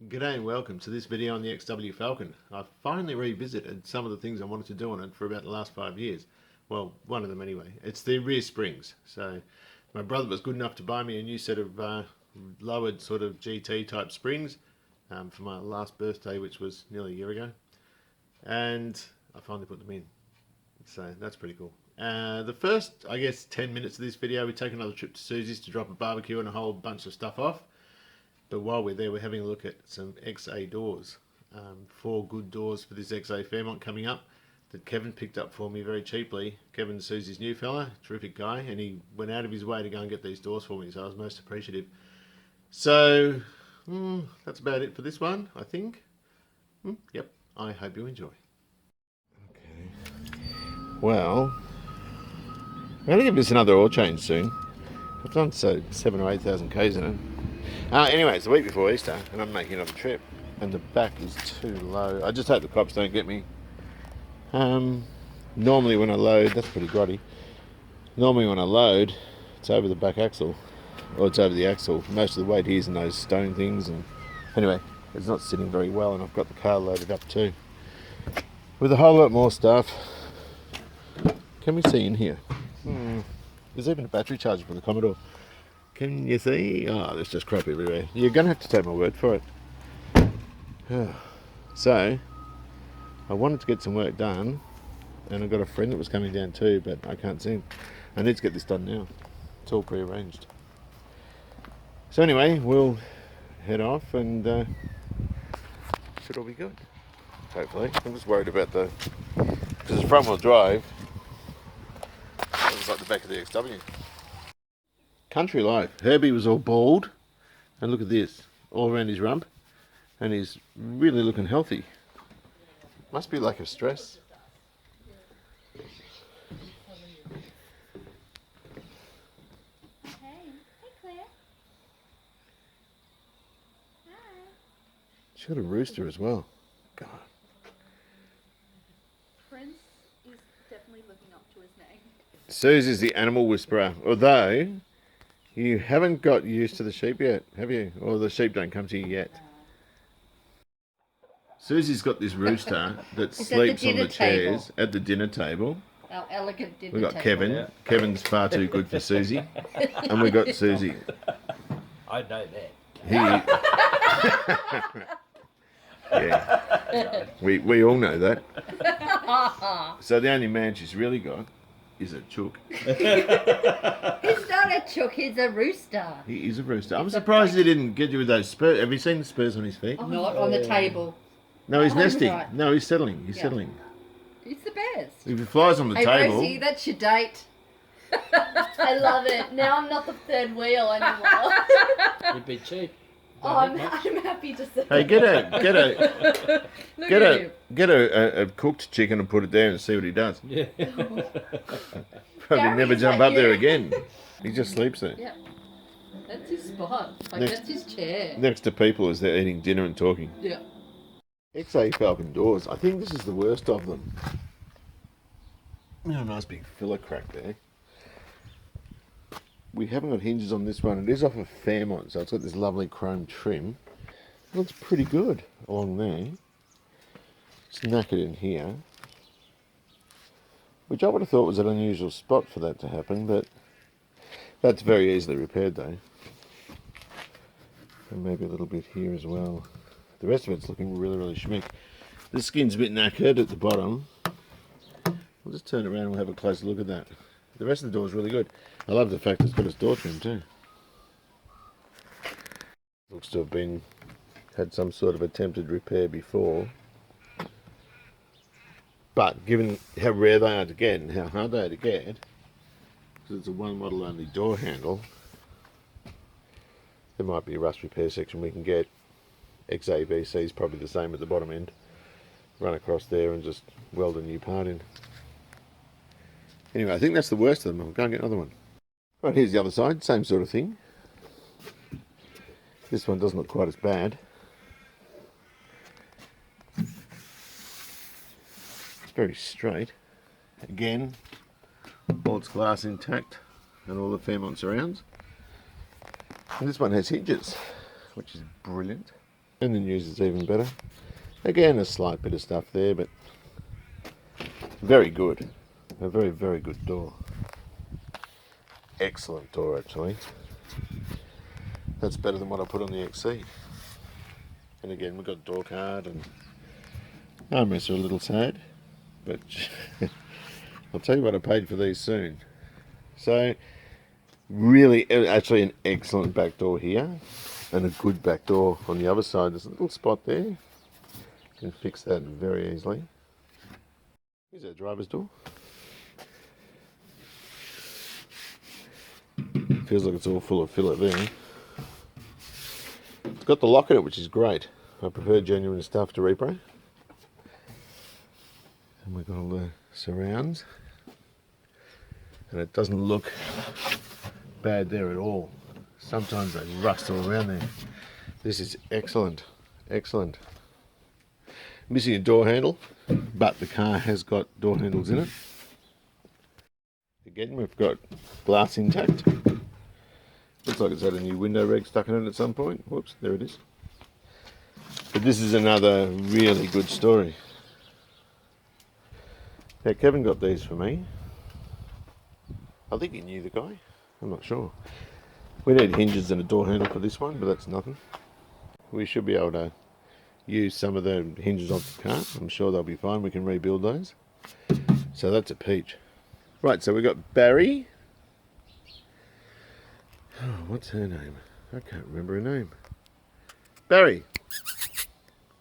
G'day and welcome to this video on the XW Falcon. I've finally revisited some of the things I wanted to do on it for about the last 5 years. Well, one of them anyway. It's the rear springs. So my brother was good enough to buy me a new set of lowered sort of GT type springs for my last birthday, which was nearly a year ago. And I finally put them in. So that's pretty cool. The first, I guess, 10 minutes of this video, we take another trip to Susie's to drop a barbecue and a whole bunch of stuff off. But while we're there, we're having a look at some XA doors. 4 good doors for this XA Fairmont coming up that Kevin picked up for me very cheaply. Kevin's Susie's new fella, terrific guy, and he went out of his way to go and get these doors for me, so I was most appreciative. So, that's about it for this one, I think. Yep, I hope you enjoy. Okay. Well, I'm going to give this another oil change soon. I've done 7,000 or 8,000 Ks in it. Anyway, it's the week before Easter and I'm making another trip and the back is too low. I just hope the cops don't get me. Normally when I load, that's pretty grotty. Normally when I load, it's over the back axle, or it's over the axle. Most of the weight here is in those stone things, and anyway, it's not sitting very well, and I've got the car loaded up too with a whole lot more stuff. Can we see in here? There's even a battery charger for the Commodore. Can you see? Oh, there's just crap everywhere. You're going to have to take my word for it. So, I wanted to get some work done, and I've got a friend that was coming down too, but I can't see him. I need to get this done now. It's all pre-arranged. So anyway, we'll head off and should all be good. Hopefully. I'm just worried about because it's front-wheel drive. It looks like the back of the XW. Country life. Herbie was all bald, and look at this, all around his rump, and he's really looking healthy. Must be lack of stress. Hey Claire. Hi. She's got a rooster as well. God. Prince is definitely living up to his name. Susie's the animal whisperer, although you haven't got used to the sheep yet, have you? Or the sheep don't come to you yet. Susie's got this rooster that sleeps on the chairs at the dinner table. Our elegant dinner We've got table. Kevin. Yeah. Kevin's far too good for Susie. And we've got Susie. I know that. Yeah. We all know that. So the only man she's really got is a chook. He's not a chook, he's a rooster. He is a rooster. I'm surprised he didn't get you with those spurs. Have you seen the spurs on his feet? Oh, not on the table. No, he's nesting. Right. No, he's settling. He's settling. He's the best. If he flies on the Hey table... Rosie, that's your date. I love it. Now I'm not the third wheel anymore. It'd be cheap. Oh, I'm happy to say. Hey, get Look a cooked chicken and put it there and see what he does. Yeah. Probably Gary's never jump like up there you. again. He just sleeps there. Yeah. That's his spot. Like, Next- that's his chair. Next to people as they're eating dinner and talking. Yeah. XA Falcon doors. I think this is the worst of them. A nice big filler crack there. We haven't got hinges on this one. It is off of Fairmont, so it's got this lovely chrome trim. It looks pretty good along there. It's knackered in here, which I would have thought was an unusual spot for that to happen, but that's very easily repaired though. And maybe a little bit here as well. The rest of it's looking really, really schmick. The skin's a bit knackered at the bottom. We'll just turn it around and we'll have a closer look at that. The rest of the door is really good. I love the fact it's got its door trim too. Looks to have had some sort of attempted repair before. But given how rare they are to get and how hard they are to get, because it's a one model only door handle, there might be a rust repair section we can get. XAVC is probably the same at the bottom end. Run across there and just weld a new part in. Anyway, I think that's the worst of them. I'll go and get another one. Right, here's the other side, same sort of thing. This one doesn't look quite as bad. It's very straight. Again, all its glass intact and all the Fairmont surrounds. And this one has hinges, which is brilliant. And the news is even better. Again, a slight bit of stuff there, but very good. A very, very good door. Excellent door, actually. That's better than what I put on the XC. And again, we've got door card, and armrests are a little sad, but I'll tell you what I paid for these soon. So, really, actually an excellent back door here, and a good back door on the other side. There's a little spot there. You can fix that very easily. Here's our driver's door. Feels like it's all full of filler there. It's got the lock in it, which is great. I prefer genuine stuff to repro. And we've got all the surrounds. And it doesn't look bad there at all. Sometimes they rust all around there. This is excellent, excellent. Missing a door handle, but the car has got door handles in it. Again, we've got glass intact. Looks like it's had a new window reg stuck in it at some point. Whoops, there it is. But this is another really good story. Now, Kevin got these for me. I think he knew the guy. I'm not sure. We need hinges and a door handle for this one, but that's nothing. We should be able to use some of the hinges off the car. I'm sure they'll be fine. We can rebuild those. So that's a peach. Right, so we've got Barry. Oh, what's her name? I can't remember her name. Barry.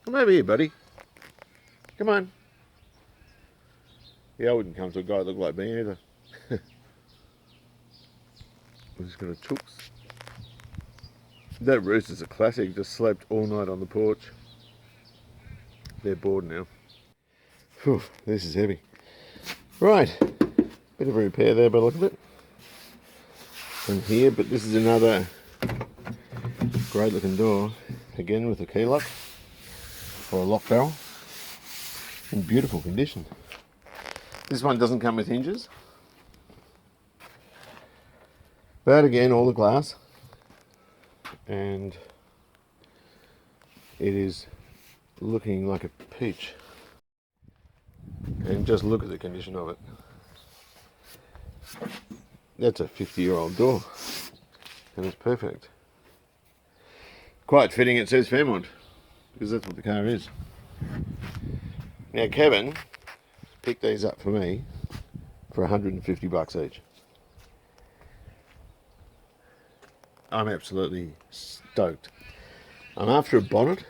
Come over here, buddy. Come on. Yeah, I wouldn't come to a guy that looked like me either. I'm just going to chooks. That rooster's a classic. Just slept all night on the porch. They're bored now. Whew, this is heavy. Right. Bit of a repair there by the look of it. From here, but this is another great looking door. Again with a key lock. Or a lock barrel. In beautiful condition. This one doesn't come with hinges. But again, all the glass. And it is looking like a peach. And just look at the condition of it. That's a 50-year-old door. And it's perfect. Quite fitting it says Fairmont. Because that's what the car is. Now Kevin picked these up for me for $150 each. I'm absolutely stoked. I'm after a bonnet.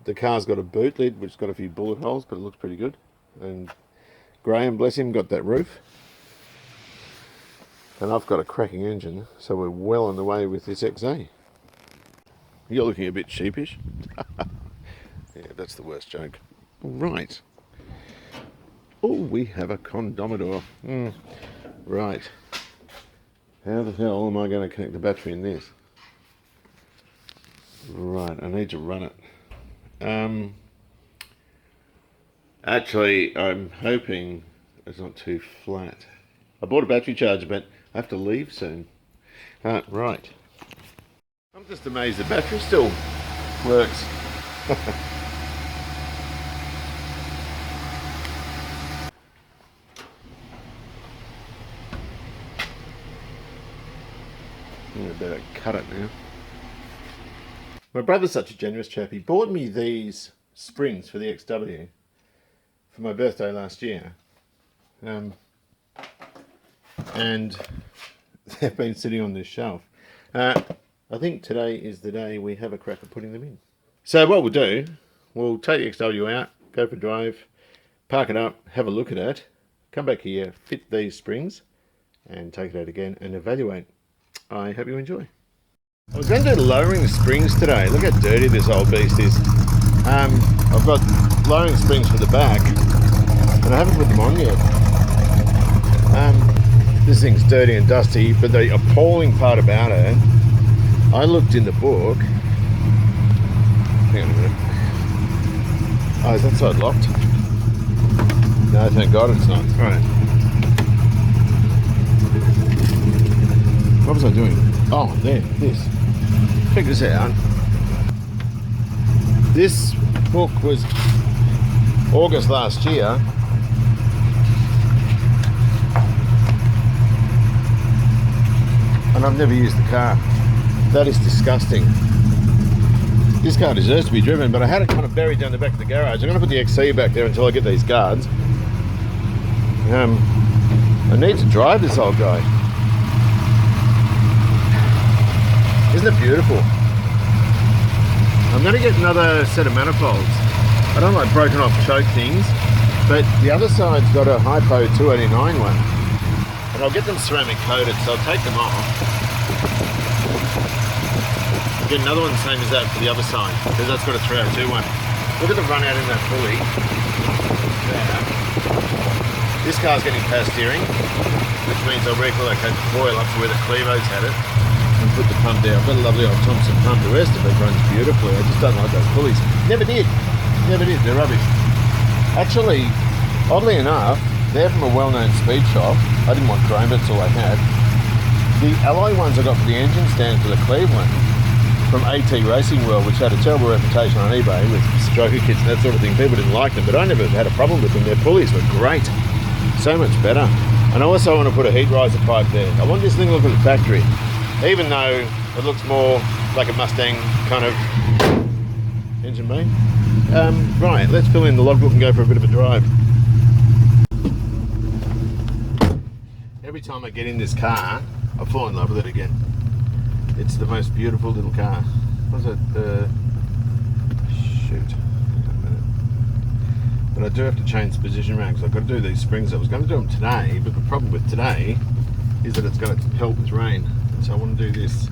The car's got a boot lid which has got a few bullet holes, but it looks pretty good. And Graham, bless him, got that roof. And I've got a cracking engine, so we're well on the way with this XA. You're looking a bit sheepish. Yeah, that's the worst joke. Right. Oh, we have a condomidor. Right. How the hell am I going to connect the battery in this? Right, I need to run it. Actually, I'm hoping it's not too flat. I bought a battery charger, but I have to leave soon. Right. I'm just amazed the battery still works. I better cut it now. My brother's such a generous chap. He bought me these springs for the XW for my birthday last year. And they've been sitting on this shelf. I think today is the day we have a crack at putting them in. So what we'll do, we'll take the XW out, go for a drive, park it up, have a look at it, come back here, fit these springs, and take it out again and evaluate. I hope you enjoy. I was going to do lowering springs today. Look how dirty this old beast is. I've got lowering springs for the back, and I haven't put them on yet. This thing's dirty and dusty, but the appalling part about it, I looked in the book. Hang on a minute. Oh, is that side locked? No, thank God it's not. Alright. What was I doing? Oh, there, this. check this out. This book was August last year. And I've never used the car. That is disgusting. This car deserves to be driven, but I had it kind of buried down the back of the garage. I'm going to put the XC back there until I get these guards. I need to drive this old guy. Isn't it beautiful? I'm going to get another set of manifolds. I don't like broken off choke things, but the other side's got a Hypo 289 one. And I'll get them ceramic coated, so I'll take them off. I'll get another one the same as that for the other side, because that's got a 302 one. Look at the run out in that pulley. There. This car's getting power steering, which means I'll relocate the coil up to where the Clevo's had it and put the pump down. I've got a lovely old Thompson pump. The rest of it runs beautifully. I just don't like those pulleys. Never did. Never did. They're rubbish. Actually, oddly enough, they're from a well-known speed shop. I didn't want chrome, that's all I had. The alloy ones I got for the engine stand for the Cleveland from AT Racing World, which had a terrible reputation on eBay with stroker kits and that sort of thing. People didn't like them, but I never had a problem with them. Their pulleys were great. So much better. And I also want to put a heat riser pipe there. I want this thing to look at the factory, even though it looks more like a Mustang kind of engine bay. Right, let's fill in the logbook and go for a bit of a drive. Every time I get in this car, I fall in love with it again. It's the most beautiful little car. What's it? Shoot. But I do have to change the position around because I've got to do these springs. I was going to do them today, but the problem with today is that it's going to help with rain. So I want to do this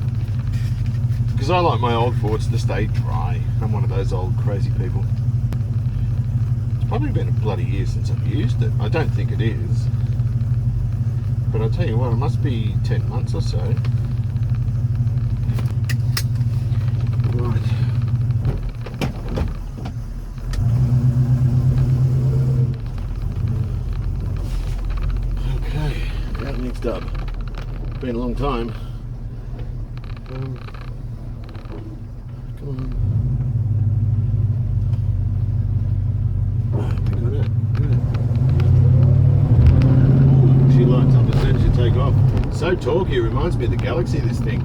because I like my old Fords to stay dry. I'm one of those old crazy people. It's probably been a bloody year since I've used it. I don't think it is. But I'll tell you what, it must be 10 months or so. Right. Okay, out next up. Been a long time. Come on. Right, we got it. Ooh, she lights up as soon as you take off. So torquey, it reminds me of the Galaxy, this thing.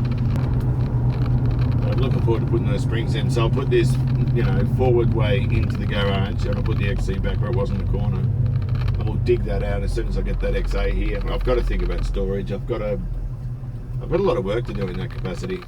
I'm looking forward to putting those springs in. So I'll put this, forward way into the garage, and I'll put the XC back where it was in the corner. And we'll dig that out as soon as I get that XA here. I've got to think about storage. I've got a lot of work to do in that capacity.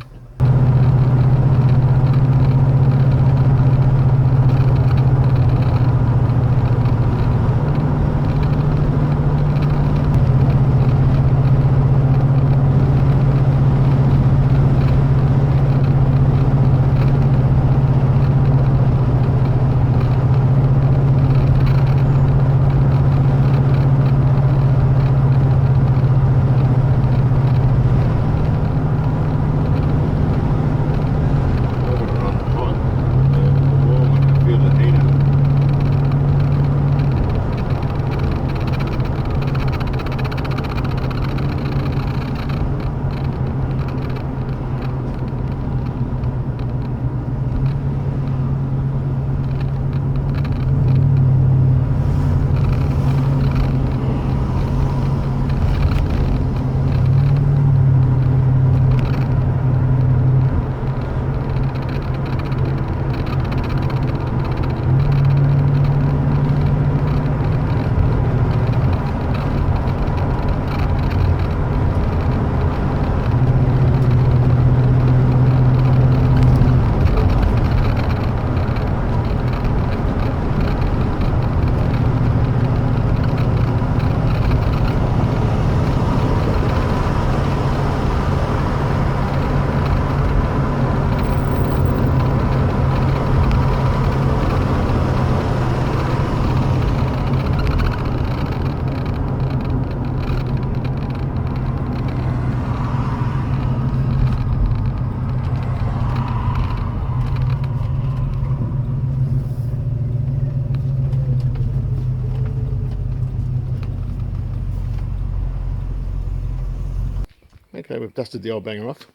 Okay, we've dusted the old banger off.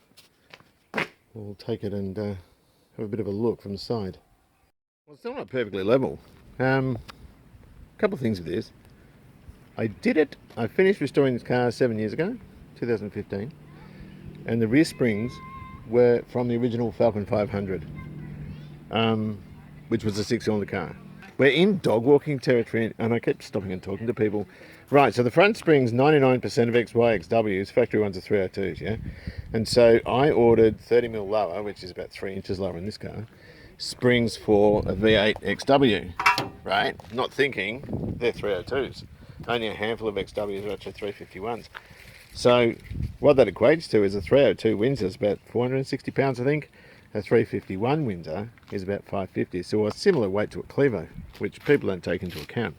we'll take it and have a bit of a look from the side. Well, it's still not perfectly level. A couple of things with this. I finished restoring this car 7 years ago, 2015, and the rear springs were from the original Falcon 500, which was a 6-cylinder car. We're in dog walking territory, and I kept stopping and talking to people. Right, so the front springs, 99% of XYXWs, factory ones are 302s, yeah? And so I ordered 30mm lower, which is about 3 inches lower in this car, springs for a V8 XW, right? Not thinking they're 302s. Only a handful of XWs are actually 351s. So what that equates to is a 302 Windsor is about 460 pounds, I think. A 351 Windsor is about 550, so a similar weight to a Clevo, which people don't take into account.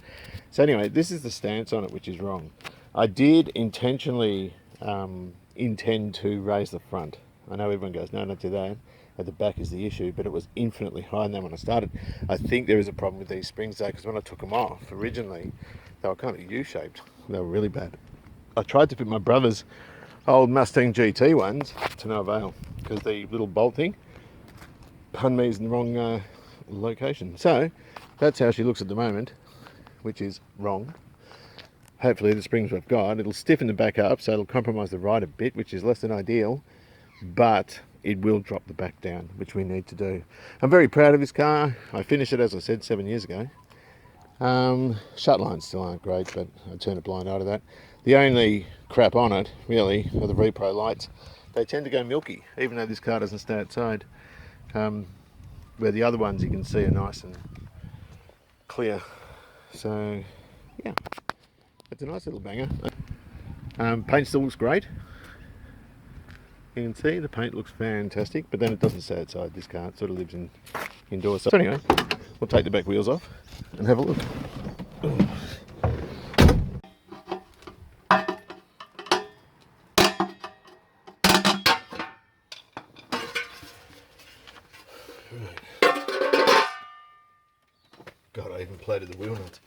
So anyway, this is the stance on it, which is wrong. I did intentionally intend to raise the front. I know everyone goes, no, not do that. At the back is the issue, but it was infinitely higher than that when I started. I think there is a problem with these springs though, because when I took them off originally, they were kind of U-shaped. They were really bad. I tried to fit my brother's old Mustang GT ones to no avail, because the little bolt thing pun me is in the wrong location. So that's how she looks at the moment, which is wrong. Hopefully the springs we've got, it'll stiffen the back up, so it'll compromise the ride a bit, which is less than ideal, but it will drop the back down, which we need to do. I'm very proud of this car. I finished it, as I said, 7 years ago. Shut lines still aren't great, but I turn a blind eye to that. The only crap on it, really, are the repro lights. They tend to go milky, even though this car doesn't stay outside. Where the other ones you can see are nice and clear. So, yeah, it's a nice little banger. Paint still looks great. You can see the paint looks fantastic, but then it doesn't stay outside this car. It sort of lives indoors. So anyway, we'll take the back wheels off and have a look. God, I even plated the wheel nuts.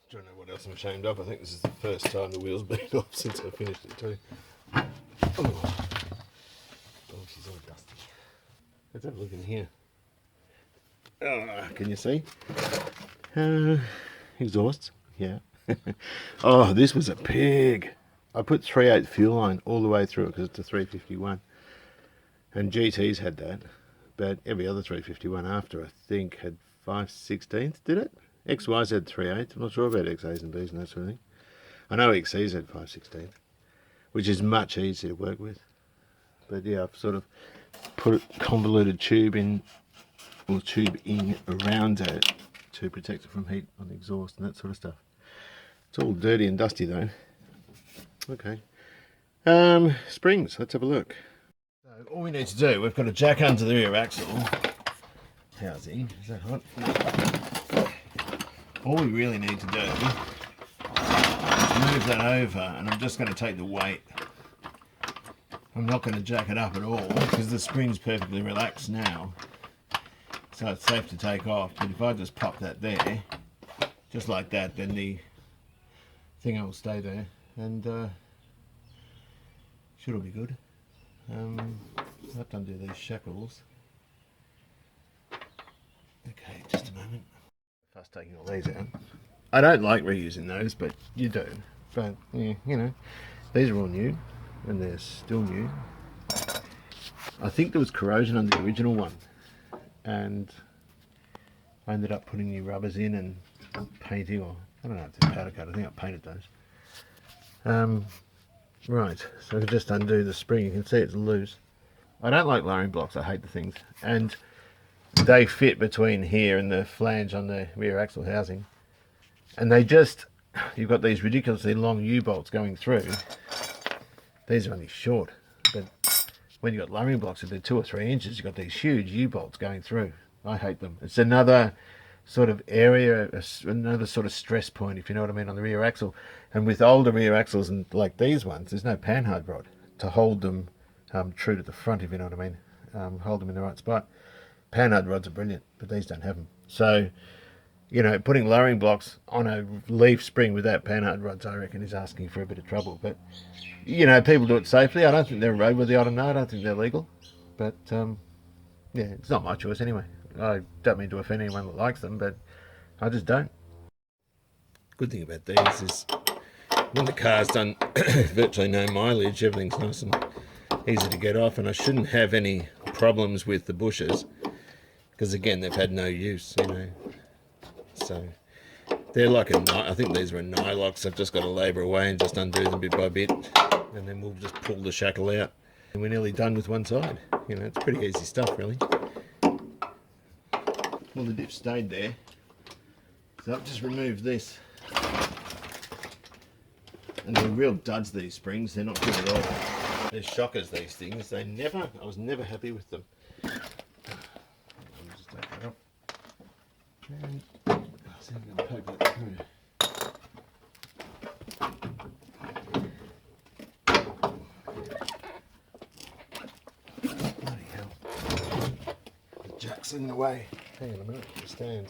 Don't know what else I'm ashamed of. I think this is the first time the wheel's been off since I finished it too. Oh, she's all dusty. Let's have a look in here. Can you see? Exhausts, yeah. Oh, this was a pig. I put 3/8 fuel line all the way through it because it's a 351. And GT's had that, but every other 351 after, I think, had 5/16, did it? XY's had 3/8. I'm not sure about XA's and B's and that sort of thing. I know XC's had 5/16, which is much easier to work with. But yeah, I've sort of put a convoluted tube in around it to protect it from heat on the exhaust and that sort of stuff. It's all dirty and dusty though. Okay. Springs, let's have a look. So all we need to do, we've got a jack under the rear axle. Housing, is that hot? All we really need to do is move that over, and I'm just going to take the weight. I'm not going to jack it up at all because the spring's perfectly relaxed now. So it's safe to take off, but if I just pop that there, just like that, then the thing will stay there, and should all be good. I have to undo these shackles. Okay, just a moment. Fast taking all these out. I don't like reusing those, but you do. But yeah, you know, these are all new, and they're still new. I think there was corrosion on the original one, and I ended up putting new rubbers in and painting, or I don't know if it's powder coat. I think I painted those. Right, so I can just undo the spring. You can see it's loose. I don't like lowering blocks. I hate the things, and they fit between here and the flange on the rear axle housing, and they just, you've got these ridiculously long U-bolts going through. These are only short, but when you've got lowering blocks, if they're 2 or 3 inches, you've got these huge U-bolts going through. I hate them. It's another sort of area, another sort of stress point, if you know what I mean, on the rear axle. And with older rear axles and like these ones, there's no panhard rod to hold them true to the front, if you know what I mean. Hold them in the right spot. Panhard rods are brilliant, but these don't have them. So you know, putting lowering blocks on a leaf spring without panhard rods, I reckon, is asking for a bit of trouble. But, you know, people do it safely. I don't think they're roadworthy. I don't know. I don't think they're legal. But, yeah, it's not my choice anyway. I don't mean to offend anyone that likes them, but I just don't. Good thing about these is when the car's done virtually no mileage, everything's nice and easy to get off, and I shouldn't have any problems with the bushes because, again, they've had no use, you know. So they're like I think these are a nylox. I've just got to labour away and just undo them bit by bit, and then we'll just pull the shackle out, and we're nearly done with one side. You know, it's pretty easy stuff, really. Well, the dip stayed there, so I've just removed this. And they're real duds, these springs. They're not good at all. They're shockers, these things. I was never happy with them. I'll just take that off. And see if I can poke that through. Bloody hell. The jack's in the way. Hang on a minute, the stand.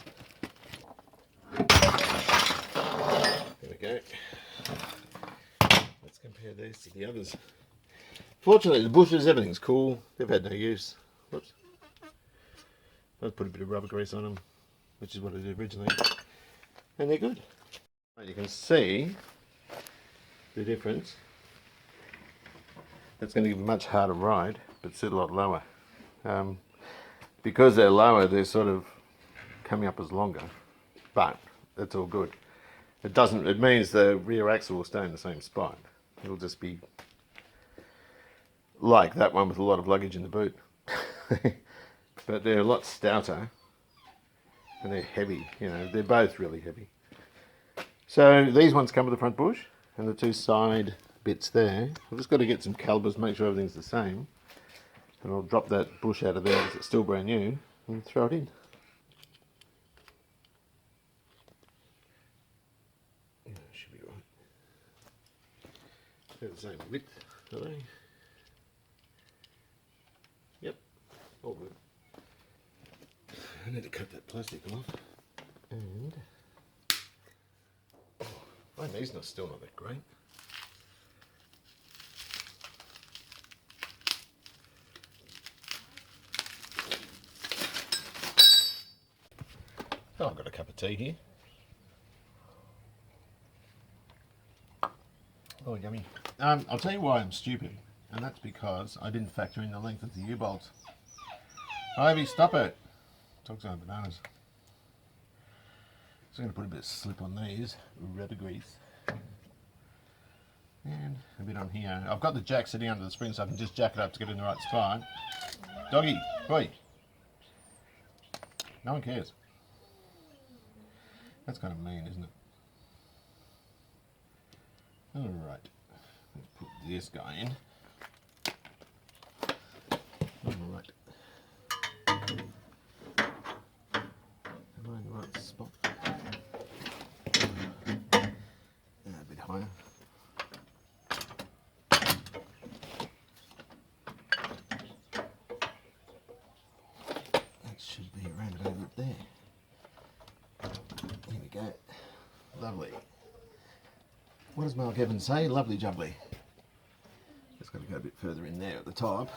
There we go. Let's compare these to the others. Fortunately, the bushes, everything's cool. They've had no use. Whoops. I'll put a bit of rubber grease on them, which is what I did originally. And they're good. You can see the difference. That's going to give a much harder ride, but sit a lot lower. Because they're lower, they're sort of coming up as longer, but that's all good. It means the rear axle will stay in the same spot. It'll just be like that one with a lot of luggage in the boot. But they're a lot stouter and they're heavy, you know, they're both really heavy. So these ones come with the front bush and the two side bits there. I've just got to get some calipers, make sure everything's the same. And I'll drop that bush out of there because it's still brand new and throw it in. Yeah, should be right. They're the same width, are they? Yep, all good. I need to cut that plastic off. And my knee's still not that great. Oh, I've got a cup of tea here. Oh, yummy. I'll tell you why I'm stupid, and that's because I didn't factor in the length of the U-bolts. Ivy, stop it. Dogs on bananas. So I'm going to put a bit of slip on these, rubber grease. And a bit on here. I've got the jack sitting under the spring so I can just jack it up to get in the right spot. Doggy, boy. No one cares. That's kind of mean, isn't it? Alright. Let's put this guy in. Alright. Am I in the right spot? A bit higher. That should be around about there. Here we go. Lovely. What does Mark Evans say? Lovely jubbly. Just got to go a bit further in there at the top.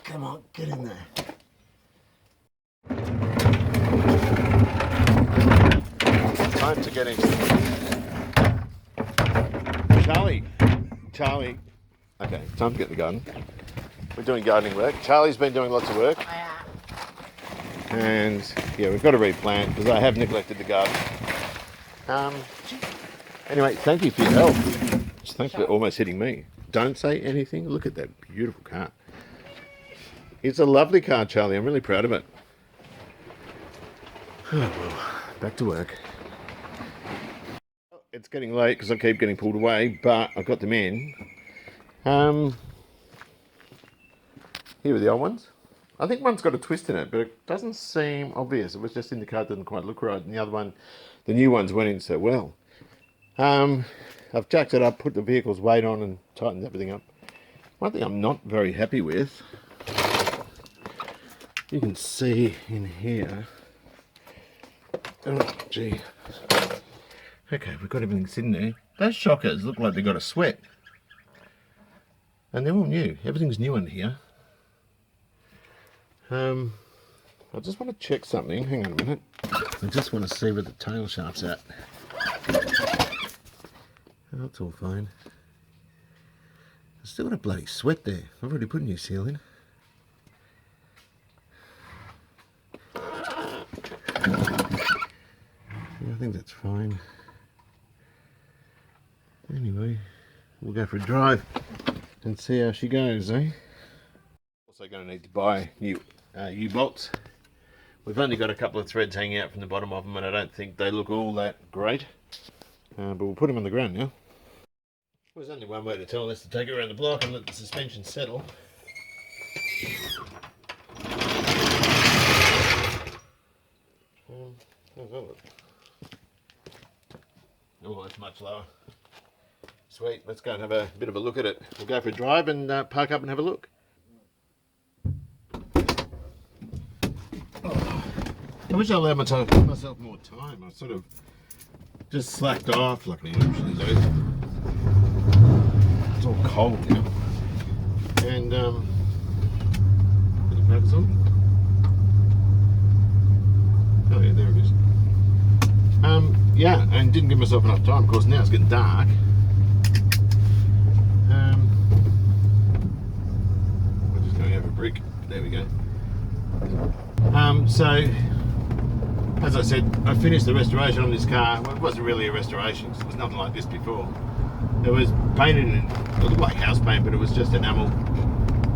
Come on, get in there. Time to get into Charlie. Okay, time to get in the garden. We're doing gardening work. Charlie's been doing lots of work. And yeah, we've got to replant because I have neglected the garden. Anyway, thank you for your help. Thanks for almost hitting me. Don't say anything. Look at that beautiful car. It's a lovely car, Charlie. I'm really proud of it. Oh, well, back to work. It's getting late because I keep getting pulled away, but I've got them in. Here are the old ones. I think one's got a twist in it, but it doesn't seem obvious. It was just in the car, it didn't quite look right. And the other one, the new ones went in so well. I've jacked it up, put the vehicle's weight on and tightened everything up. One thing I'm not very happy with you can see in here. Oh, gee. Okay, we've got everything sitting there. Those shockers look like they got a sweat. And they're all new. Everything's new in here. I just want to check something. Hang on a minute. I just want to see where the tail shaft's at. Oh, that's all fine. I've still got a bloody sweat there. I've already put a new seal in. Yeah, I think that's fine. Anyway, we'll go for a drive and see how she goes, eh? Also going to need to buy new U-bolts. We've only got a couple of threads hanging out from the bottom of them, and I don't think they look all that great. But we'll put them on the ground now. There's only one way to tell us to take it around the block and let the suspension settle. Oh, that's much lower. Sweet, let's go and have a bit of a look at it. We'll go for a drive and park up and have a look. Oh, I wish I allowed myself more time. I sort of just slacked off like I usually do. It's all cold now. And, put the focus on. Oh yeah, there it is. Yeah, and didn't give myself enough time. Of course, now it's getting dark. We're just going over a brick. There we go. So, as I said, I finished the restoration on this car. Well, it wasn't really a restoration, 'cause it was nothing like this before. It was painted in, it looked like house paint, but it was just enamel.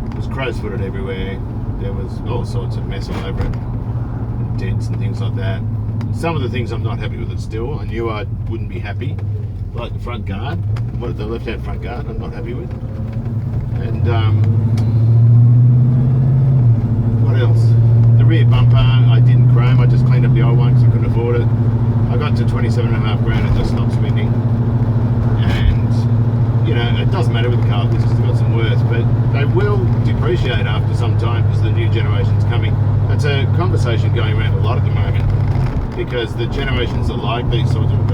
It was crow's footed everywhere. There was all sorts of mess all over it. And dents and things like that. Some of the things I'm not happy with it still. I knew I wouldn't be happy. Like the front guard, the left-hand front guard, I'm not happy with. And what else? The rear bumper, I didn't chrome. I just cleaned up the old one because I couldn't afford it. I got to 27.5 grand and just stopped spending. And you know, it doesn't matter with the car. It's just got some worth, but they will depreciate after some time because the new generation's coming. That's a conversation going around a lot at the moment. Because the generations that like these sorts of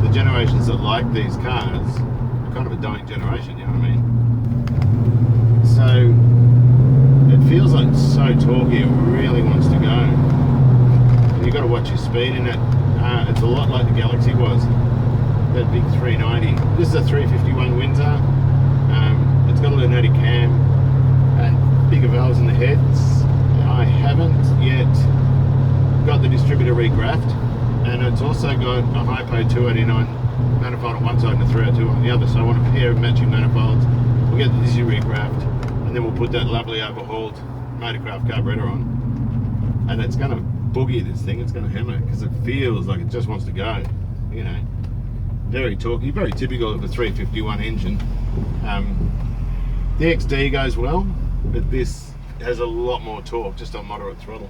the generations that like these cars are kind of a dying generation, you know what I mean? So it feels like it's so torquey, it really wants to go. And you've got to watch your speed in it. It's a lot like the Galaxy was, that big 390. This is a 351 Windsor. It's got a Lunatic cam and bigger valves in the heads. I haven't yet got the distributor regraphed, and it's also got a Hypo 289 manifold on one side and a 302 on the other, so I want a pair of matching manifolds. We'll get the Dizzy regraphed, and then we'll put that lovely overhauled Motorcraft carburetor on, and it's going to boogie this thing. It's going to hammer because it feels like it just wants to go, you know. Very torquey, very typical of a 351 engine. The XD goes well, but this has a lot more torque just on moderate throttle.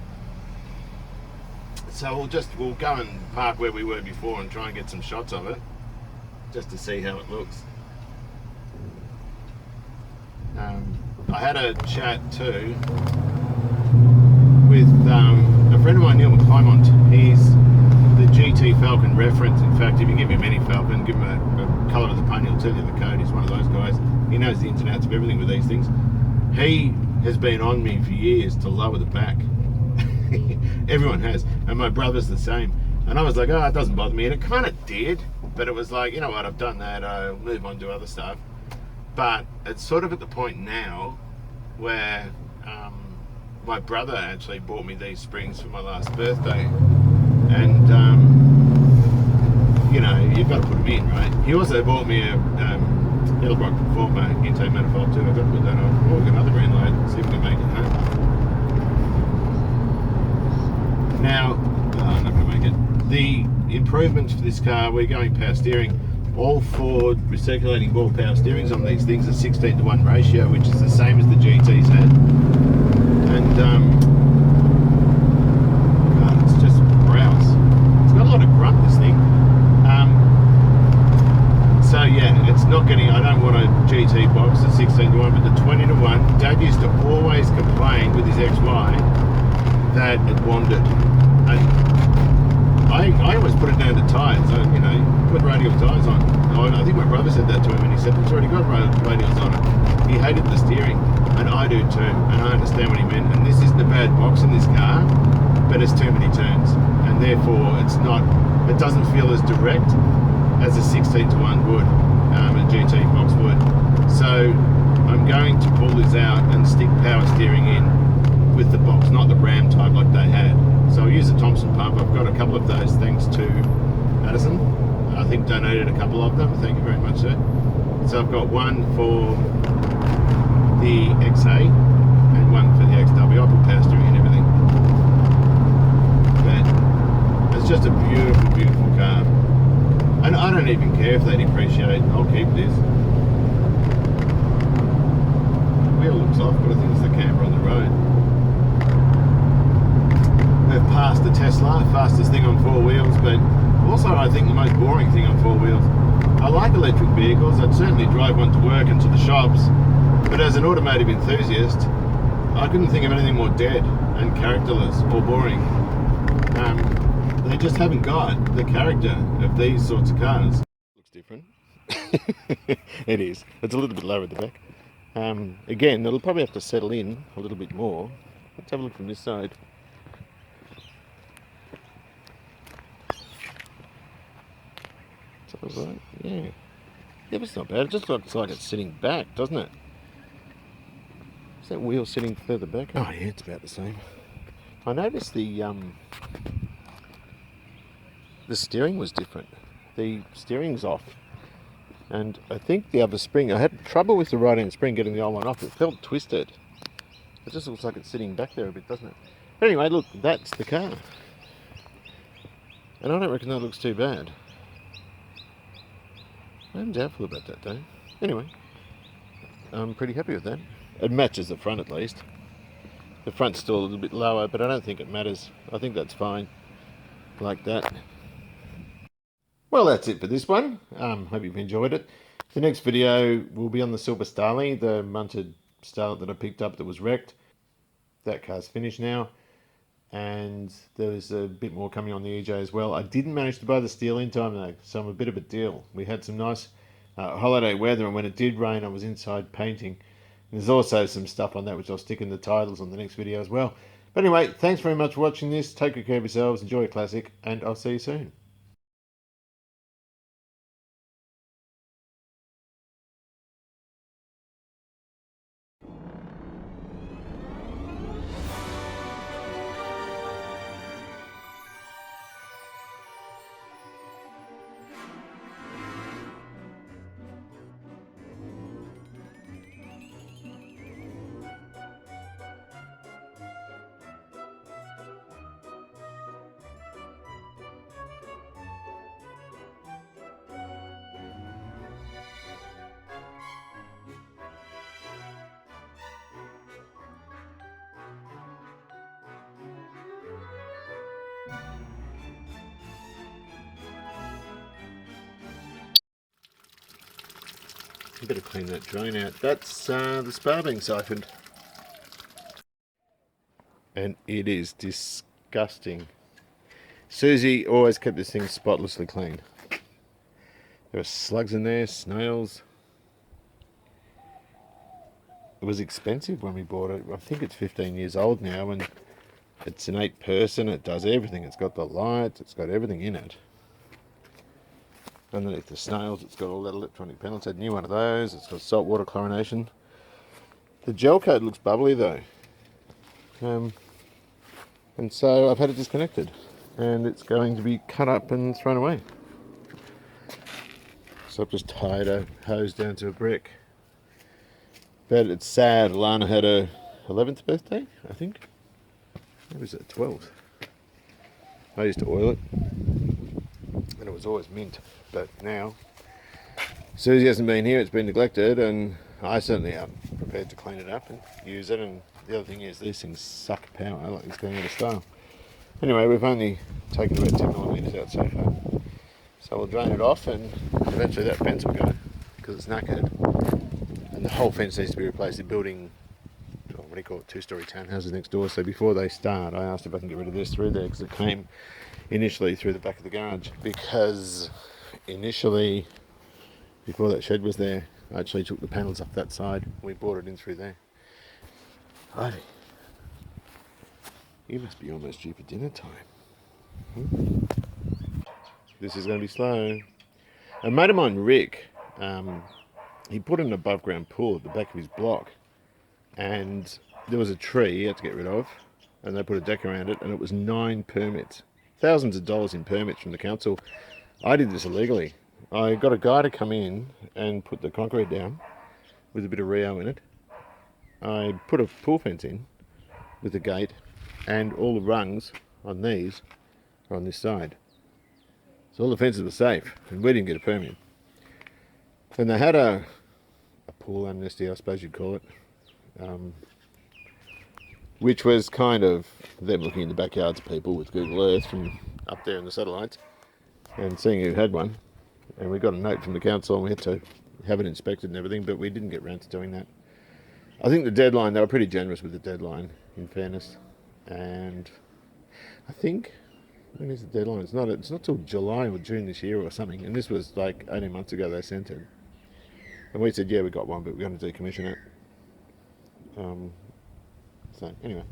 So we'll go and park where we were before and try and get some shots of it, just to see how it looks. I had a chat too with a friend of mine, Neil McClymont. He's the GT Falcon reference. In fact, if you give him any Falcon, give him a colour of the paint, he'll tell you the code. He's one of those guys. He knows the ins and outs of everything with these things. He has been on me for years to lower the back. Everyone has, and my brother's the same. And I was like, oh, it doesn't bother me, and it kind of did, but it was like, you know what, I've done that, I'll move on to other stuff. But it's sort of at the point now where my brother actually bought me these springs for my last birthday, and you know, you've got to put them in, right? He also bought me a Edelbrock Performer intake manifold too. I've got to put that on. Oh, we've got another green light, see if we can make it home. Now, I'm not going to make it. The improvements for this car, we're going power steering. All Ford recirculating ball power steerings on these things are 16:1 ratio, which is the same as the GT's had. And God, it's just browse. It's got a lot of grunt, this thing. So yeah, it's not getting. I don't want a GT box at 16:1, but the 20:1. Dad used to always complain with his XY that it wandered. And I always put it down to tyres. You know, put radial tyres on. I think my brother said that to him, and he said it's already got radials on it. He hated the steering, and I do too, and I understand what he meant. And this isn't a bad box in this car, but it's too many turns, and therefore it doesn't feel as direct as a 16:1 would, a GT box would. So I'm going to pull this out and stick power steering in with the box, not the Ram type like they had. So I'll use a Thompson pump. I've got a couple of those thanks to Addison. I think donated a couple of them. Thank you very much, sir. So I've got one for the XA and one for the XW. I put power steering and everything. But it's just a beautiful, beautiful car. And I don't even care if they depreciate. I'll keep this. The wheel looks off, but I think it's the camera on the road. We've passed the Tesla, fastest thing on 4 wheels, but also I think the most boring thing on 4 wheels. I like electric vehicles. I'd certainly drive one to work and to the shops, but as an automotive enthusiast, I couldn't think of anything more dead and characterless or boring. They just haven't got the character of these sorts of cars. Looks different. It is. It's a little bit lower at the back. Again, it'll probably have to settle in a little bit more. Let's have a look from this side. Right. Yeah, but it's not bad. It just looks like it's sitting back, doesn't it? Is that wheel sitting further back? Oh yeah, it's about the same. I noticed the steering was different. The steering's off, and I think the other spring. I had trouble with the right hand spring getting the old one off. It felt twisted. It just looks like it's sitting back there a bit, doesn't it? But anyway, look, that's the car, and I don't reckon that looks too bad. I'm doubtful about that though. Anyway, I'm pretty happy with that. It matches the front at least. The front's still a little bit lower, but I don't think it matters. I think that's fine, like that. Well, that's it for this one. Hope you've enjoyed it. The next video will be on the Silver Starlet, the Munted Starlet that I picked up that was wrecked. That car's finished now. And there's a bit more coming on the EJ as well. I didn't manage to buy the steel in time though, so I'm a bit of a deal. We had some nice holiday weather, and when it did rain I was inside painting. And there's also some stuff on that which I'll stick in the titles on the next video as well. But anyway, thanks very much for watching this. Take good care of yourselves, enjoy your classic, and I'll see you soon. You better clean that drain out. That's the spar being siphoned. And it is disgusting. Susie always kept this thing spotlessly clean. There were slugs in there, snails. It was expensive when we bought it. I think it's 15 years old now, and it's an 8-person. It does everything. It's got the lights, it's got everything in it. Underneath the snails, it's got all that electronic panel. It's had a new one of those. It's got saltwater chlorination. The gel coat looks bubbly though. And so I've had it disconnected. And it's going to be cut up and thrown away. So I've just tied a hose down to a brick. But it's sad. Lana had her 11th birthday, I think. Maybe it was her 12th. I used to oil it. And it was always mint. But now, Susie hasn't been here, it's been neglected, and I certainly am prepared to clean it up and use it. And the other thing is, these things suck power, like it's going out of style. Anyway, we've only taken about 10mm out so far. So we'll drain it off, and eventually that fence will go, because it's knackered. And the whole fence needs to be replaced. The building, well, what do you call it, two-story townhouses next door. So before they start, I asked if I can get rid of this through there because it came initially through the back of the garage. Because initially, before that shed was there, I actually took the panels off that side. We brought it in through there. Ivy, you must be almost due for dinner time. This is going to be slow. A mate of mine, Rick, he put an above ground pool at the back of his block, and there was a tree he had to get rid of, and they put a deck around it, and it was 9 permits. Thousands of dollars in permits from the council. I did this illegally. I got a guy to come in and put the concrete down with a bit of Rio in it. I put a pool fence in with a gate, and all the rungs on these are on this side. So all the fences were safe, and we didn't get a permit. And they had a pool amnesty, I suppose you'd call it, which was kind of them looking in the backyards of people with Google Earth from up there in the satellites and seeing who had one. And we got a note from the council and we had to have it inspected and everything, but we didn't get round to doing that. I think the deadline, they were pretty generous with the deadline, in fairness. And I think, when is the deadline? It's not till July or June this year or something. And this was like 18 months ago they sent it. And we said, yeah, we got one, but we're going to decommission it. So anyway,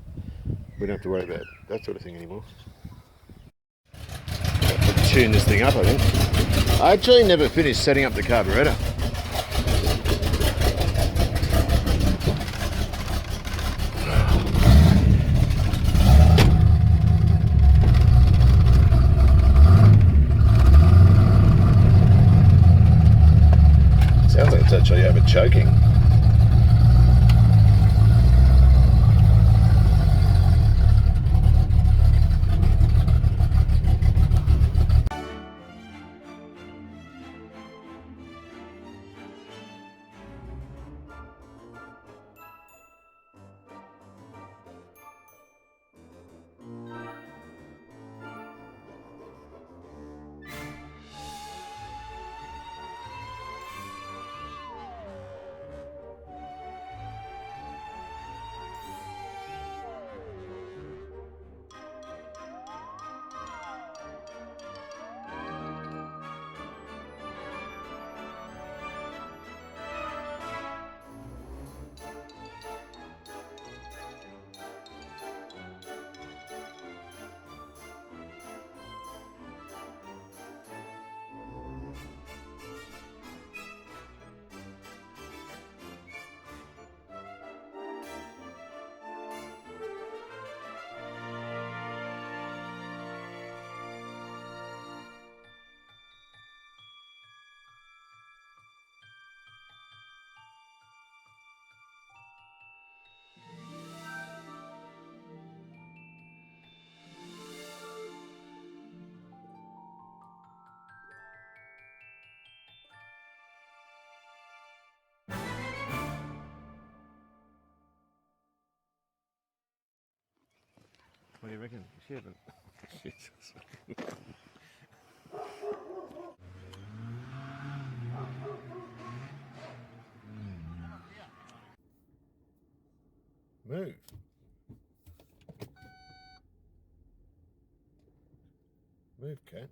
we don't have to worry about that sort of thing anymore. Tune this thing up, I think. I actually never finished setting up the carburetor. Sounds like it's actually over choking. What do you reckon? Shit. Jesus. Move. Move, cat.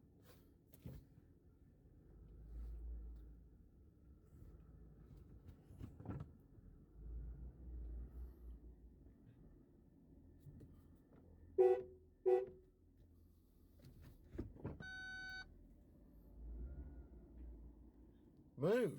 Move.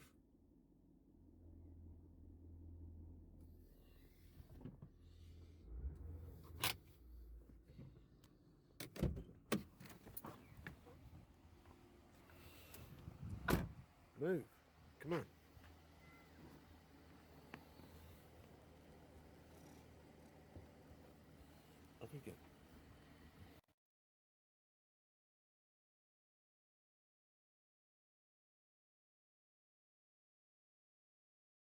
Move. Come on.